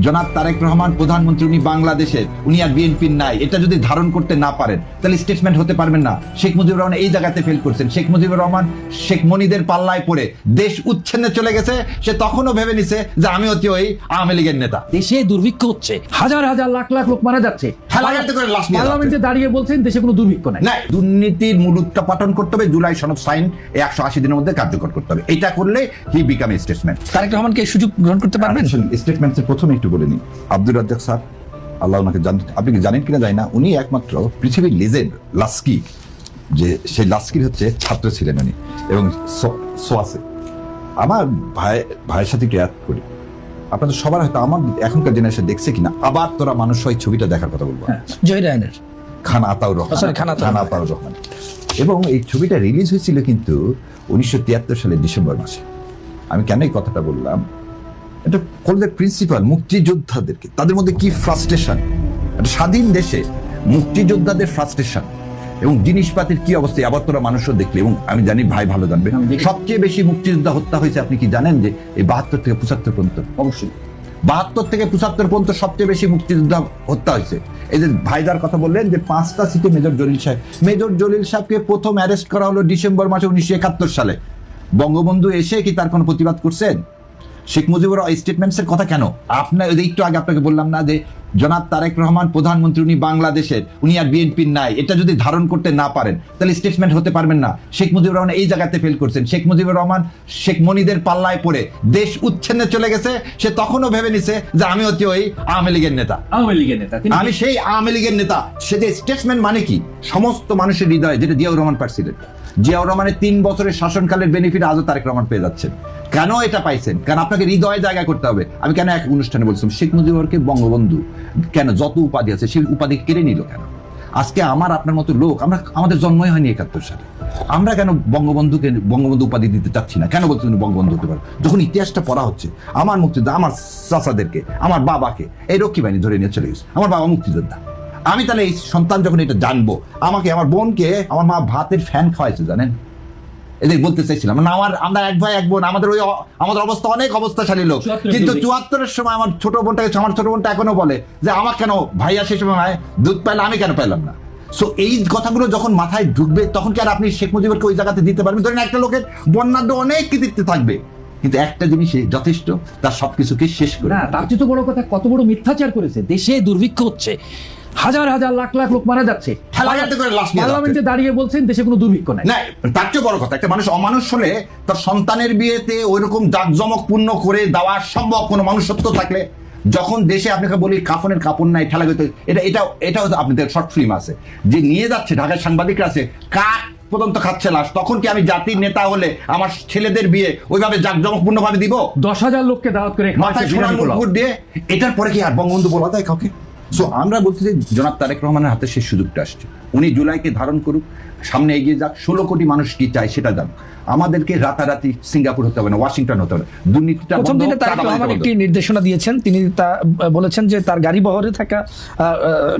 জনাব তারেক রহমান প্রধানমন্ত্রী, উনি বাংলাদেশের, উনি আর বিএনপির নাই, এটা যদি ধারণ করতে না পারেন তাহলে স্টেটমেন্ট হতে পারবেন না। শেখ মুজিবুর রহমান এই জায়গাতে ফেল করছেন। শেখ মুজিবুর রহমান শেখ মনিদের পাল্লায় পড়ে দেশ উচ্ছেন্নে চলে গেছে। সে তখনও ভেবে নিছে যে আমি হচ্ছে ওই আওয়ামী লীগের নেতা। দেশে দুর্ভিক্ষ হচ্ছে, হাজার হাজার লাখ লাখ লোক মারা যাচ্ছে, পার্লামেন্টে দাঁড়িয়ে বলছেন দেশে কোনো দুর্ভিক্ষ নাই। না, দুর্নীতির মূল উৎপাটন করতে হবে, জুলাই সনদ সাইন 180 দিনের মধ্যে কার্যকর করতে হবে। এটা করলে he become a statement. Tarique Rahman কি সুযোগ গ্রহণ করতে পারবেন? স্টেটমেন্টের প্রথমে একটু বলে নিই, আব্দুর রাজ্জাক স্যার, আল্লাহ ওনাকে জানেন, আপনি কি জানেন কিনা জানি না, উনি একমাত্র পৃথিবীর লেজেন্ড লাস্কি, যে সেই লাস্কির হচ্ছে ছাত্র ছিলেন উনি, এবং সোয়াসে আমার ভাইয়ের সাথে একটু অ্যাড করি, আপনাদের সবার হয়তো আমার এখনকার জেনারেশন দেখছে কিনা, আবার তোরা মানুষ হয় ছবিটা দেখার কথা বলবো, জয় রায়নের খান আতাউর রহমান। এবং এই ছবিটা রিলিজ হয়েছিল কিন্তু 1973 সালের ডিসেম্বর মাসে। আমি কেন এই কথাটা বললাম, এটা কলেজের প্রিন্সিপাল মুক্তিযোদ্ধাদেরকে, তাদের মধ্যে কি ফ্রাস্ট্রেশন, একটা স্বাধীন দেশে মুক্তিযোদ্ধাদের ফ্রাস্ট্রেশন এবং জিনিসপাতির কি অবস্থা, আবার তোরা মানুষও দেখলে, এবং আমি জানি ভাই ভালো জানবে, সবচেয়ে বেশি মুক্তিযোদ্ধা হত্যা হয়েছে আপনি কি জানেন যে এই 72 থেকে 75 পর্যন্ত, অবশ্যই 72 থেকে 75 পর্যন্ত সবচেয়ে বেশি মুক্তিযোদ্ধা হত্যা হয়েছে। এই যে ভাইদার কথা বললেন যে 5টা সিটে মেজর জলিল সাহেবকে প্রথম অ্যারেস্ট করা হলো ডিসেম্বর মাসে 1971 সালে। বঙ্গবন্ধু এসে কি তার কোনো প্রতিবাদ করছেন? শেখ মুজিবুর স্টেটমেন্টসের কথা কেন? আপনার একটু আগে আপনাকে বললাম না যে জনাব তারেক রহমান প্রধানমন্ত্রী, উনি বাংলাদেশের, উনি আর বিএনপির নাই, এটা যদি ধারণ করতে না পারেন তাহলে স্টেটমেন্ট হতে পারবেন না। শেখ মুজিবুর রহমান এই জায়গাতে ফেল করছেন। শেখ মুজিবুর রহমান শেখ মনিদের পাল্লায় পড়ে দেশ উচ্ছেন্নে চলে গেছে। সে তখনও ভেবে নিছে যে আমি হচ্ছে ওই আওয়ামী লীগের নেতা, আমি সেই আওয়ামী লীগের নেতা। সে যে স্টেটমেন্ট মানে কি, সমস্ত মানুষের হৃদয়ে, যেটা জিয়াউর রহমান পাচ্ছিলেন, জিয়াউর রহমানের 3 বছরের শাসনকালের বেনিফিট আজও তারেক রহমান পেয়ে যাচ্ছেন। কেন এটা পাইছেন? কারণ আপনাকে হৃদয়ে জায়গা করতে হবে। আমি কেন এক অনুষ্ঠানে বলছিলাম শেখ মুজিবুরকে বঙ্গবন্ধু কেন, যত উপাধি আছে সেই উপাধি কেড়ে নিল কেন? আজকে আমার আপনার মতো লোক, আমাদের জন্মই হয়নি 71 সালে, আমরা কেন বঙ্গবন্ধুকে বঙ্গবন্ধু উপাধি দিতে চাচ্ছি না? কেন বলছেন বঙ্গবন্ধু হতে পারে? যখন ইতিহাসটা পড়া হচ্ছে, আমার মুক্তিযোদ্ধা, আমার চাচাদেরকে, আমার বাবাকে এই রক্ষী বাহিনী ধরে নিয়ে চলে গেছে, আমার বাবা মুক্তিযোদ্ধা। আমি তাহলে এই সন্তান যখন এটা জানবো, আমাকে, আমার বোনকে আমার মা ভাতের ফ্যান খাওয়াইছে, জানেন? এদের বলতে চাইছিলাম না, আমরা এক ভাই এক বোন, আমাদের অবস্থা অনেক অবস্থাশালী লোক, কিন্তু 74-এর সময় আমার ছোট বোনটা এখনো বলে যে আমার কেন ভাইয়া সে সময় দুধ পাইলে আমি কেন পাইলাম না। সো এই কথাগুলো যখন মাথায় ঢুকবে তখন কি আর আপনি শেখ মুজিবুরকে ওই জায়গাতে দিতে পারবেন? ধরেন একটা লোকের বর্ণাঢ্য অনেক কৃতিত্ব থাকবে, কিন্তু একটা জিনিসে যথেষ্ট, তার সবকিছুকে শেষ করে। না, তার চেয়ে বড় কথা, কত বড় মিথ্যাচার করেছে। দেশে দুর্ভিক্ষ হচ্ছে, হাজার হাজার লাখ লাখ লোক মারা যাচ্ছে, পার্লামেন্টে দাঁড়িয়ে বলছেন দেশে কোনো দুর্ভিক্ষ নাই। না, তার চেয়ে বড় কথা, একটা মানুষ অমানুষ হলে তার সন্তানের বিয়েতে ওইরকম জাঁকজমকপূর্ণ করে দেওয়া সম্ভব কোনো মনুষ্যত্ব থাকলে? যখন দেশে আপনাকে বলি কাফনের কাপড় নাই, ঠেলা গেতে, এটাও আপনাদের শর্ট ফিল্ম আছে যে নিয়ে যাচ্ছে, ঢাকার সাংবাদিকরা আছে, কাক পর্যন্ত খাচ্ছে লাশ। তখন কি আমি জাতির নেতা হলে আমার ছেলেদের বিয়ে ওইভাবে জাঁকজমকপূর্ণ ভাবে দিব? 10,000 লোককে দাওয়াত করে মাথায় সোনার মুকুট দিয়ে, এটার পরে কি আর বঙ্গবন্ধু বলা যায় কাউকে? সো আমরা বলছি যে জনাব তারেক রহমানের হাতে সেই সুযোগটা আসছে, উনি জুলাইকে ধারণ করুক, সামনে এগিয়ে যাক, 16 কোটি মানুষ কি চায় সেটা জানুক। আমাদেরকে রাতারাতি সিঙ্গাপুর হতে হবে না, ওয়াশিংটন হতে হবে না। দুর্নীতিটা প্রথম দিনে তারেক রহমান একটি নির্দেশনা দিয়েছেন, তিনি বলেছেন যে তার গাড়ি বহরে থাকা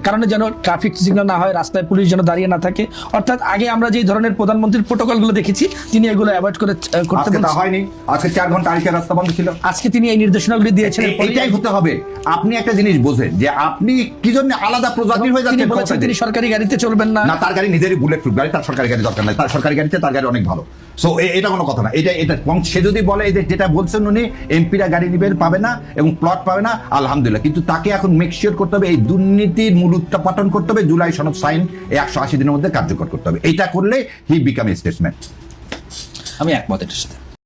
কারণে যেন ট্রাফিক সিগন্যাল না হয়, রাস্তায় পুলিশ যেন দাঁড়িয়ে না থাকে। অর্থাৎ আগে আমরা যে ধরনের প্রধানমন্ত্রীর প্রোটোকলগুলো দেখেছি, তিনি এগুলো অ্যাভয়েড করে করতে বলছেন। হয়নি, আজকে 4 ঘন্টা আইসা রাস্তা বন্ধ ছিল, আজকে তিনি এই নির্দেশনাগুলি দিয়েছেন। এটাই হতে হবে। আপনি একটা জিনিস বোঝেন যে আপনি কি জন্য আলাদা প্রজাতির হয়ে যাচ্ছেন। বলেছেন তিনি সরকারি গাড়িতে চলবেন না, তার গাড়ি নিজেরই বুলেট প্রুফ গাড়ি, তার সরকারি গাড়ি দরকার নাই, তার সরকারি গাড়িতে তার গাড়ি অনেক ভালো। সো এটা কোনো কথা না। এটা সে যদি বলে যেটা বলছেন উনি, এমপিরা গাড়ি নিবেন, পাবে না এবং প্লট পাবে না, আলহামদুলিল্লাহ, কিন্তু তাকে এখন মেক শিওর করতে হবে এই দুর্নীতির মূল উৎপাটন করতে হবে, জুলাই সনদ সাইন 180 দিনের মধ্যে কার্যকর করতে হবে। এটা করলে হি বিকাম এ স্টেটমেন্ট। আমি একমত এটার সাথে।